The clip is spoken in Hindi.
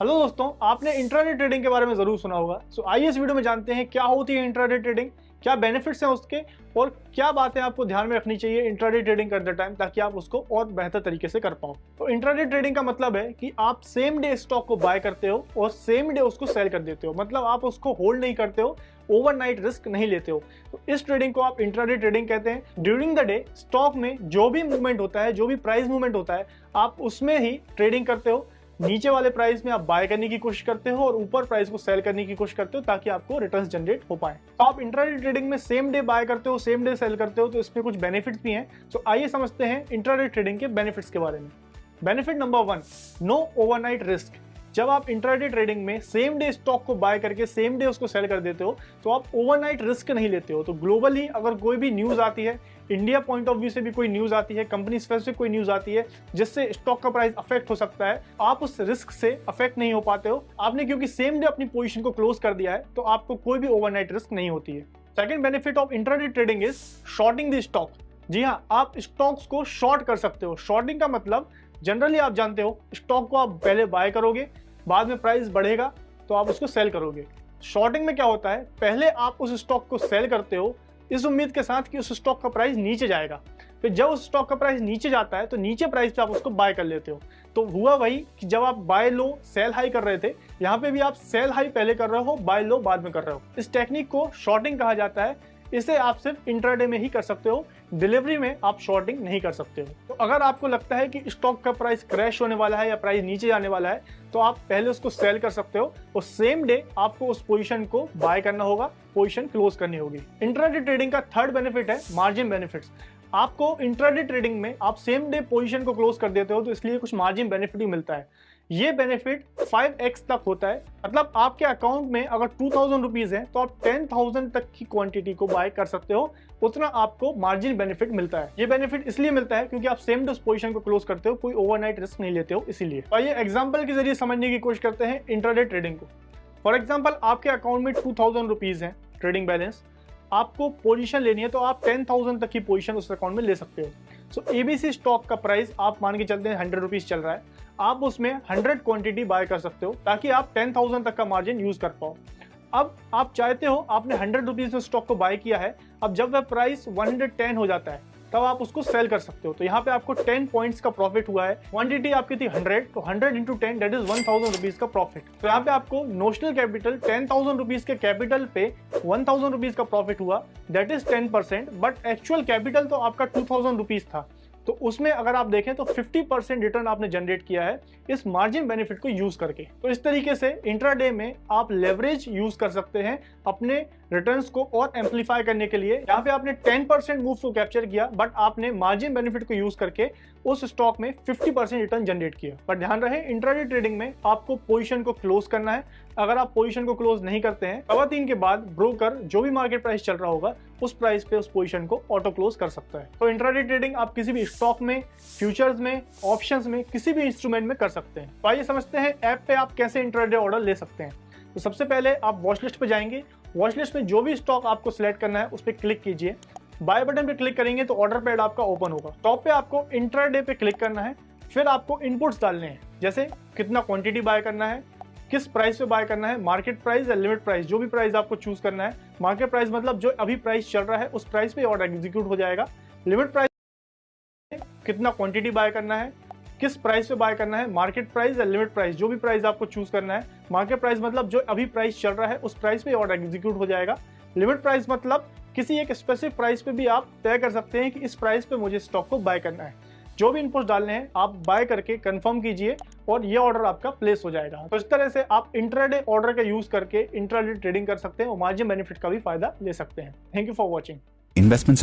हेलो दोस्तों, आपने इंट्राडे ट्रेडिंग के बारे में जरूर सुना होगा। आइए इस वीडियो में जानते हैं क्या होती है इंट्राडे ट्रेडिंग, क्या बेनिफिट्स हैं उसके और क्या बातें आपको ध्यान में रखनी चाहिए इंट्राडे ट्रेडिंग करते टाइम ताकि आप उसको और बेहतर तरीके से कर पाओ। तो इंट्राडे ट्रेडिंग का मतलब है कि आप सेम डे स्टॉक को बाय करते हो और सेम डे उसको सेल कर देते हो। मतलब आप उसको होल्ड नहीं करते हो, ओवरनाइट रिस्क नहीं लेते हो। तो इस ट्रेडिंग को आप इंट्राडे ट्रेडिंग कहते हैं। ड्यूरिंग द डे स्टॉक में जो भी मूवमेंट होता है, जो भी प्राइस मूवमेंट होता है, आप उसमें ही ट्रेडिंग करते हो। नीचे वाले प्राइस में आप बाय करने की कोशिश करते हो और ऊपर प्राइस को सेल करने की कोशिश करते हो ताकि आपको रिटर्न्स जनरेट हो पाए। तो आप इंट्राडे ट्रेडिंग में सेम डे बाय करते हो, सेम डे सेल करते हो, तो इसमें कुछ बेनिफिट्स भी हैं। तो आइए समझते हैं इंट्राडे ट्रेडिंग के बेनिफिट्स के बारे में। Benefit number 1, no overnight risk. जब आप इंट्राडे ट्रेडिंग में सेम डे स्टॉक को बाय करके सेम डे उसको सेल कर देते हो तो आप ओवरनाइट रिस्क नहीं लेते हो। तो ग्लोबली अगर कोई भी न्यूज आती है, इंडिया पॉइंट ऑफ व्यू से भी कोई न्यूज आती है, कंपनी स्पेसिफिक कोई न्यूज आती है जिससे स्टॉक का प्राइस अफेक्ट हो सकता है, आप उस रिस्क से अफेक्ट नहीं हो पाते हो। आपने क्योंकि सेम डे अपनी पोजीशन को क्लोज कर दिया है तो आपको कोई भी ओवरनाइट रिस्क नहीं होती है। Second benefit of intraday trading is shorting the stock. जी हाँ, आप स्टॉक्स को शॉर्ट कर सकते हो। शॉर्टिंग का मतलब जनरली आप जानते हो, स्टॉक को आप पहले बाय करोगे, बाद में प्राइस बढ़ेगा तो आप उसको सेल करोगे। शॉर्टिंग में क्या होता है, पहले आप उस स्टॉक को सेल करते हो इस उम्मीद के साथ कि उस स्टॉक का प्राइस नीचे जाएगा। फिर जब उस स्टॉक का प्राइस नीचे जाता है तो नीचे प्राइस पे आप उसको बाय कर लेते हो। तो हुआ वही कि जब आप बाय लो सेल हाई कर रहे थे, यहाँ पे भी आप सेल हाई पहले कर रहे हो, बाय लो बाद में कर रहे हो। इस टेक्निक को शॉर्टिंग कहा जाता है। इसे आप सिर्फ इंट्राडे में ही कर सकते हो, डिलीवरी में आप शॉर्टिंग नहीं कर सकते हो। तो अगर आपको लगता है कि स्टॉक का प्राइस क्रैश होने वाला है या प्राइस नीचे जाने वाला है तो आप पहले उसको सेल कर सकते हो और सेम डे आपको उस पोजीशन को बाय करना होगा, पोजीशन क्लोज करनी होगी। इंट्राडे ट्रेडिंग का थर्ड बेनिफिट है मार्जिन बेनिफिट्स। आपको इंट्राडे ट्रेडिंग में आप सेम डे पोजीशन को क्लोज कर देते हो तो इसलिए कुछ मार्जिन बेनिफिट भी मिलता है। ये बेनिफिट 5x तक होता है। मतलब आपके अकाउंट में अगर 2000 रुपीज है तो आप 10,000 तक की क्वांटिटी को बाय कर सकते हो, उतना आपको मार्जिन बेनिफिट मिलता है। ये बेनिफिट इसलिए मिलता है क्योंकि आप सेम डे पोजीशन को क्लोज करते हो, कोई ओवरनाइट रिस्क नहीं लेते हो इसीलिए। और ये एग्जांपल के जरिए समझने की कोशिश करते हैं इंट्राडे ट्रेडिंग को। फॉर एग्जांपल आपके अकाउंट में 2000 रुपीज है ट्रेडिंग बैलेंस, आपको पोजीशन लेनी है तो आप 10,000 तक की पोजीशन उस अकाउंट में ले सकते हो। एबीसी स्टॉक का प्राइस आप मान के चलते हैं 100 रुपीज चल रहा है, आप उसमें 100 क्वांटिटी बाय कर सकते हो ताकि आप 10,000 तक का मार्जिन यूज कर पाओ। अब आप चाहते हो, आपने 100 रुपीज में स्टॉक को बाय किया है, अब जब वह प्राइस 110 हो जाता है तब आप उसको सेल कर सकते हो। तो यहाँ पे आपको 10 पॉइंट्स का प्रॉफिट हुआ है। क्वांटिटी आपकी थी 100, तो 100 इंटू 10 दैट इज 1000 रुपीज का प्रॉफिट। तो यहाँ पे आपको नोशनल कैपिटल 10,000 रुपीज के कैपिटल पे 1000 रुपीज का प्रॉफिट हुआ, that is 10%। But actual capital तो आपका 2000 रुपीज था, तो उसमें अगर आप देखें तो 50% रिटर्न आपने जनरेट किया है इस मार्जिन बेनिफिट को यूज करके। तो इस तरीके से इंट्राडे में आप लेवरेज यूज कर सकते हैं अपने रिटर्न्स को और एम्पलीफाई करने के लिए। यहाँ पे आपने 10% मूव को कैप्चर किया बट आपने मार्जिन बेनिफिट को यूज करके उस स्टॉक में 50% रिटर्न जनरेट किया। पर ध्यान रहे, इंट्राडे ट्रेडिंग में आपको पोजीशन को क्लोज करना है। अगर आप पोजीशन को क्लोज नहीं करते हैं, 3 के बाद ब्रोकर जो भी मार्केट प्राइस चल रहा होगा उस प्राइस पे उस पोजीशन को ऑटो क्लोज कर सकता है। तो इंट्राडे ट्रेडिंग आप किसी भी स्टॉक में, फ्यूचर्स में, ऑप्शंस में, किसी भी इंस्ट्रूमेंट में कर सकते हैं। तो आइए समझते हैं ऐप पे आप कैसे इंट्राडे ऑर्डर ले सकते हैं। तो सबसे पहले आप वॉच लिस्ट पे जाएंगे। वॉच लिस्ट में जो भी स्टॉक आपको सिलेक्ट करना है उस पर क्लिक कीजिए। बाय बटन पे क्लिक करेंगे तो ऑर्डर पैड आपका ओपन होगा। टॉप पे आपको इंट्राडे पे क्लिक करना है। फिर आपको इनपुट्स डालने हैं, जैसे कितना क्वांटिटी बाय करना है, किस प्राइस पे बाय करना है, मार्केट प्राइस या लिमिट प्राइस, जो भी प्राइस आपको चूज करना है। मार्केट प्राइस मतलब जो अभी प्राइस चल रहा है उस प्राइस पे ऑर्डर एग्जीक्यूट हो जाएगा। लिमिट प्राइस कितना क्वांटिटी बाय करना है, किस प्राइस पे बाय करना है, मार्केट प्राइस या लिमिट प्राइस, जो भी प्राइस आपको चूज करना है। मार्केट प्राइस मतलब जो अभी प्राइस चल रहा है उस प्राइस पे ऑर्डर एग्जीक्यूट हो जाएगा। लिमिट प्राइस मतलब किसी एक स्पेसिफिक प्राइस पे भी आप तय कर सकते हैं कि इस प्राइस पे मुझे स्टॉक को बाय करना है। जो भी इनपुट्स डालने हैं आप बाय करके कंफर्म कीजिए और ये ऑर्डर आपका प्लेस हो जाएगा। तो इस तरह से आप इंट्राडे ऑर्डर का यूज करके इंट्राडे ट्रेडिंग कर सकते हैं और मार्जिन बेनिफिट का भी फायदा ले सकते हैं। Thank you for watching. Investment